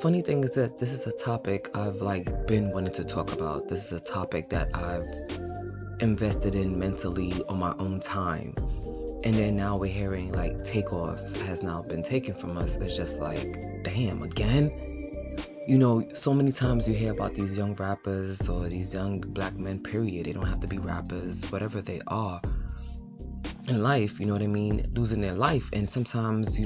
funny thing is that this is a topic I've been wanting to talk about. This is a topic that I've invested in mentally on my own time. And then now we're hearing takeoff has now been taken from us. It's just damn, again? So many times you hear about these young rappers or these young black men, period. They don't have to be rappers, whatever they are in life, you know what I mean? Losing their life. And sometimes,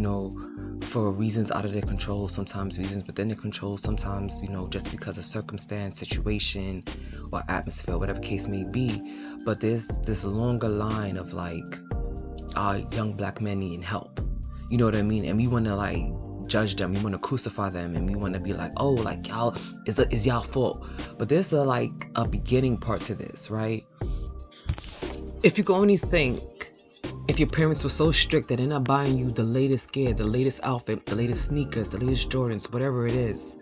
for reasons out of their control, sometimes reasons within their control, sometimes, just because of circumstance, situation, or atmosphere, whatever case may be. But there's this longer line of young black men needing help. You know what I mean? And we want to judge them, we want to crucify them, and we want to be y'all, is y'all fault. But there's a beginning part to this, right? If you can only think, if your parents were so strict that they're not buying you the latest gear, the latest outfit, the latest sneakers, the latest Jordans, whatever it is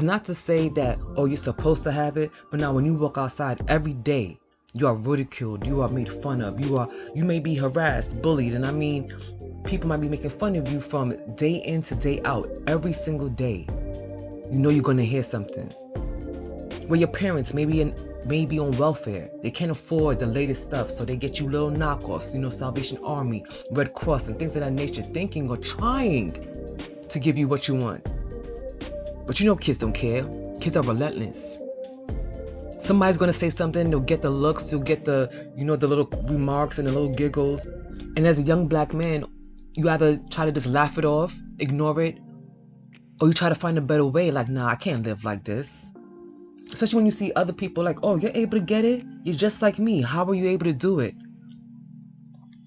not to say that, you're supposed to have it, but now when you walk outside every day, you are ridiculed, you are made fun of, you may be harassed, bullied, and I mean, people might be making fun of you from day in to day out, every single day. You're gonna hear something. Where your parents may be on welfare, they can't afford the latest stuff, so they get you little knockoffs, Salvation Army, Red Cross, and things of that nature, thinking or trying to give you what you want. But kids don't care. Kids are relentless. Somebody's gonna say something, they'll get the looks, they'll get the, the little remarks and the little giggles. And as a young black man, you either try to just laugh it off, ignore it, or you try to find a better way, nah, I can't live like this. Especially when you see other people you're able to get it? You're just like me. How are you able to do it?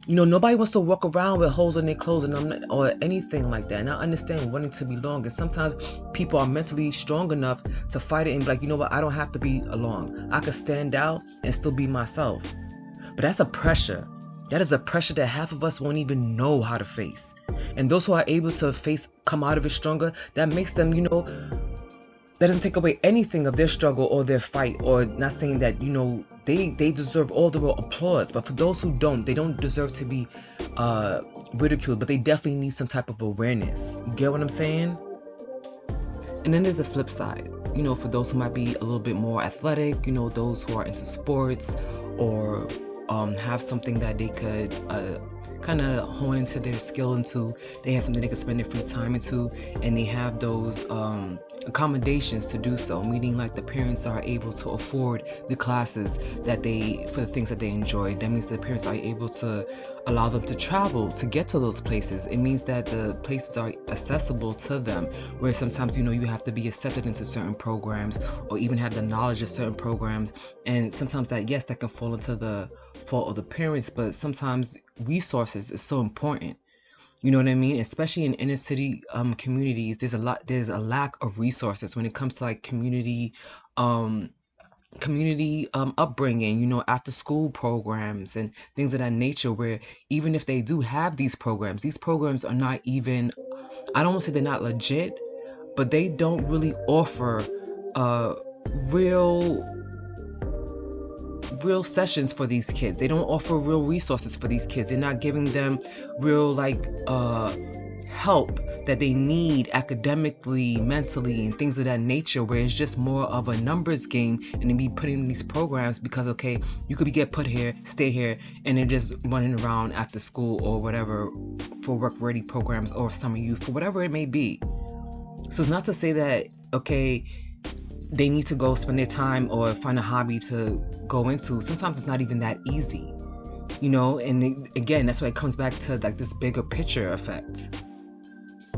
Nobody wants to walk around with holes in their clothes or anything like that. And I understand wanting to belong. And sometimes people are mentally strong enough to fight it and be you know what? I don't have to be along. I can stand out and still be myself. But that's a pressure. That is a pressure that half of us won't even know how to face. And those who are able to come out of it stronger, that makes them, that doesn't take away anything of their struggle or their fight, or not saying that, they deserve all the real applause. But for those who don't, they don't deserve to be ridiculed, but they definitely need some type of awareness. You get what I'm saying? And then there's a flip side, for those who might be a little bit more athletic, those who are into sports or have something that they could kind of hone into their skill into. They have something they can spend their free time into, and they have those accommodations to do so, meaning the parents are able to afford the classes for the things that they enjoy. That means the parents are able to allow them to travel to get to those places. It means that the places are accessible to them, where sometimes you have to be accepted into certain programs or even have the knowledge of certain programs. And sometimes that can fall into the fault of the parents, but sometimes resources is so important. You know what I mean? Especially in inner city communities, there's a lack of resources when it comes to community upbringing, after school programs and things of that nature, where even if they do have these programs are not even, I don't want to say they're not legit, but they don't really offer real sessions for these kids. They don't offer real resources for these kids. They're not giving them real help that they need academically, mentally, and things of that nature, where it's just more of a numbers game, and then be putting in these programs because you could get put here, stay here, and they're just running around after school or whatever for work ready programs or summer youth, for whatever it may be. So it's not to say that they need to go spend their time or find a hobby to go into. Sometimes it's not even that easy, and again, that's why it comes back to this bigger picture effect.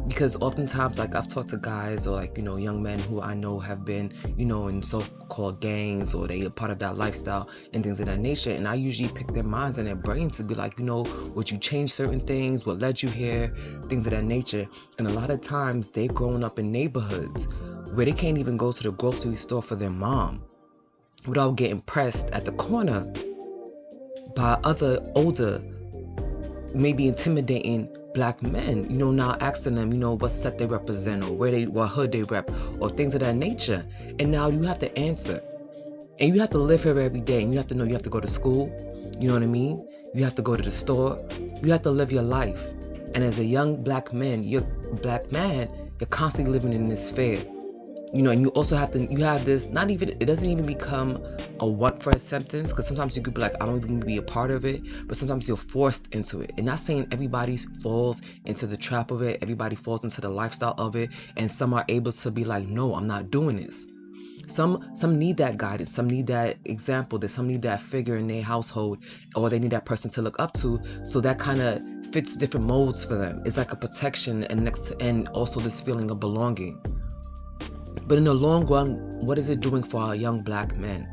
Because oftentimes, I've talked to guys or young men who I know have been, in so-called gangs, or they are part of that lifestyle and things of that nature. And I usually pick their minds and their brains to be would you change certain things? What led you here? Things of that nature. And a lot of times they've grown up in neighborhoods where they can't even go to the grocery store for their mom without getting pressed at the corner by other older, maybe intimidating black men, now asking them, what set they represent, or what hood they rep, or things of that nature. And now you have to answer. And you have to live here every day, and you have to know you have to go to school, you know what I mean? You have to go to the store, you have to live your life. And as a young black man, They're constantly living in this fear. And you also have this, it doesn't even become a want for acceptance, because sometimes you could be like, I don't even be a part of it, but sometimes you're forced into it. And not saying everybody falls into the trap of it, everybody falls into the lifestyle of it, and some are able to be like, no, I'm not doing this. Some need that guidance, some need that example, that some need that figure in their household, or they need that person to look up to, so that kind of fits different molds for them. It's like a protection, and also this feeling of belonging. But in the long run, what is it doing for our young black men?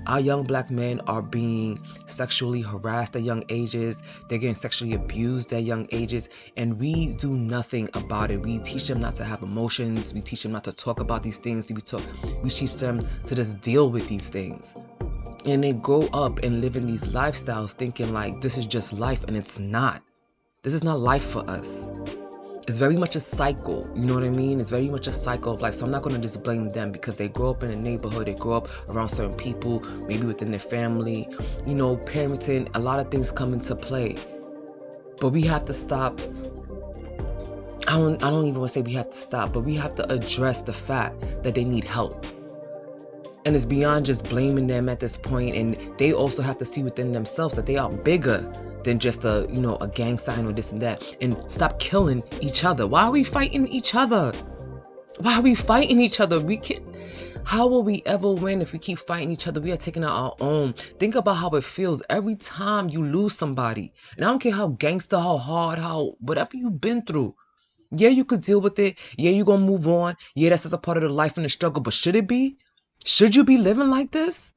Our young black men are being sexually harassed at young ages. They're getting sexually abused at young ages, and we do nothing about it. We teach them not to have emotions. We teach them not to talk about these things. We teach them to just deal with these things. And they grow up and live in these lifestyles thinking like this is just life, and it's not. This is not life for us. It's very much a cycle, you know what I mean? It's very much a cycle of life. So I'm not going to just blame them, because they grow up in a neighborhood, they grow up around certain people, maybe within their family, parenting, a lot of things come into play. But we have to stop. I don't even want to say we have to stop, but we have to address the fact that they need help. And it's beyond just blaming them at this point, and they also have to see within themselves that they are bigger than just a gang sign or this and that, and stop killing each other. Why are we fighting each other? How will we ever win if we keep fighting each other? We are taking out our own. Think about how it feels every time you lose somebody. And I don't care how gangster, how hard, how whatever you've been through. Yeah, you could deal with it. Yeah, you're gonna move on. Yeah, that's just a part of the life and the struggle. But should it be? Should you be living like this?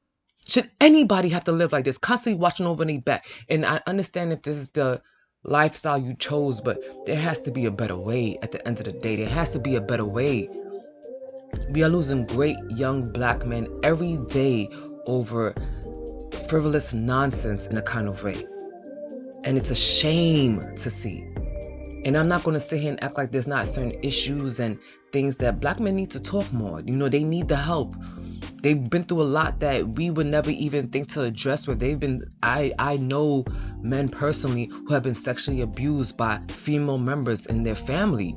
Should anybody have to live like this, constantly watching over their back? And I understand if this is the lifestyle you chose, but there has to be a better way at the end of the day. There has to be a better way. We are losing great young black men every day over frivolous nonsense in a kind of way. And it's a shame to see. And I'm not going to sit here and act like there's not certain issues and things that black men need to talk more. They need the help. They've been through a lot that we would never even think to address. Where I know men personally who have been sexually abused by female members in their family.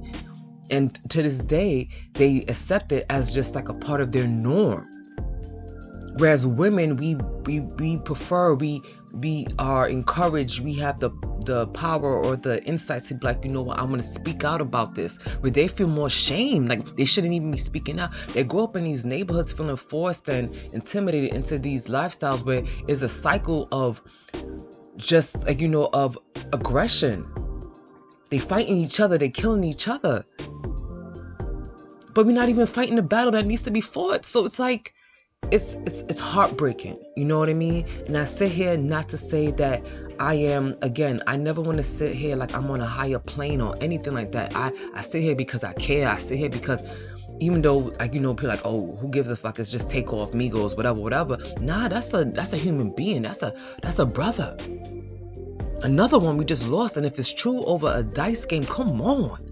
And to this day, they accept it as just like a part of their norm. Whereas women, we prefer, we are encouraged, we have the power or the insight to be like, I'm going to speak out about this. Where they feel more shame, like they shouldn't even be speaking out. They grow up in these neighborhoods feeling forced and intimidated into these lifestyles where it's a cycle of just like, of aggression. They fighting each other, they killing each other. But we're not even fighting the battle that needs to be fought. So it's like, it's heartbreaking, you know what I mean? And I sit here not to say that I never want to sit here like I'm on a higher plane or anything like that. I sit here because I care. I sit here because even though people are like, oh, who gives a fuck? It's just Takeoff, Migos, whatever. Nah, that's a human being. That's a brother. Another one we just lost, and if it's true over a dice game, come on.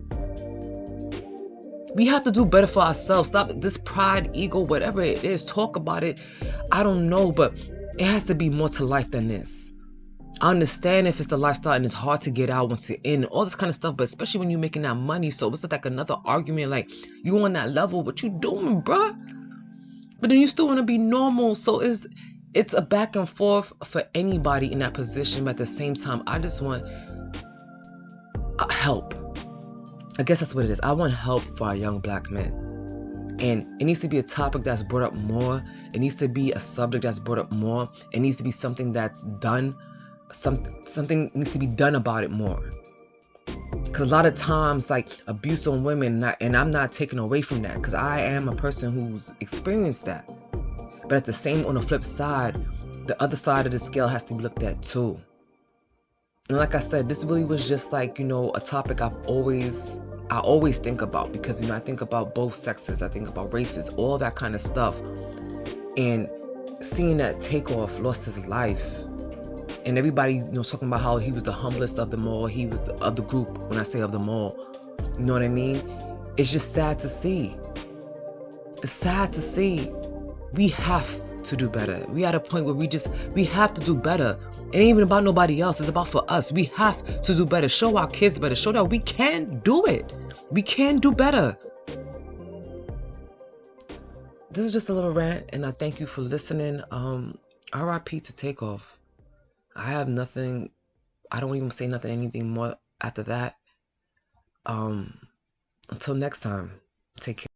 We have to do better for ourselves. Stop this pride, ego, whatever it is. Talk about it. I don't know, but it has to be more to life than this. I understand if it's the lifestyle and it's hard to get out once you're in, all this kind of stuff, but especially when you're making that money. So it's like another argument, like you on that level, what you doing, bruh? But then you still want to be normal. So it's a back and forth for anybody in that position. But at the same time, I just want help. I guess that's what it is. I want help for our young black men. And it needs to be a topic that's brought up more. It needs to be a subject that's brought up more. It needs to be something that's done. Something needs to be done about it more. Because a lot of times, like abuse on women, and I'm not taking away from that, because I am a person who's experienced that. But on the flip side, the other side of the scale has to be looked at too. And like I said, this really was just like, a topic I always think about, because, I think about both sexes, I think about races, all that kind of stuff. And seeing that Takeoff lost his life, and everybody, talking about how he was the humblest of them all, he was of the group, when I say of them all, you know what I mean? It's just sad to see. It's sad to see. We have to do better. We at a point where we have to do better. It ain't even about nobody else. It's about for us. We have to do better. Show our kids better. Show that we can do it. We can do better. This is just a little rant, and I thank you for listening. RIP to Takeoff. I have nothing. I don't even say anything more after that. Until next time, take care.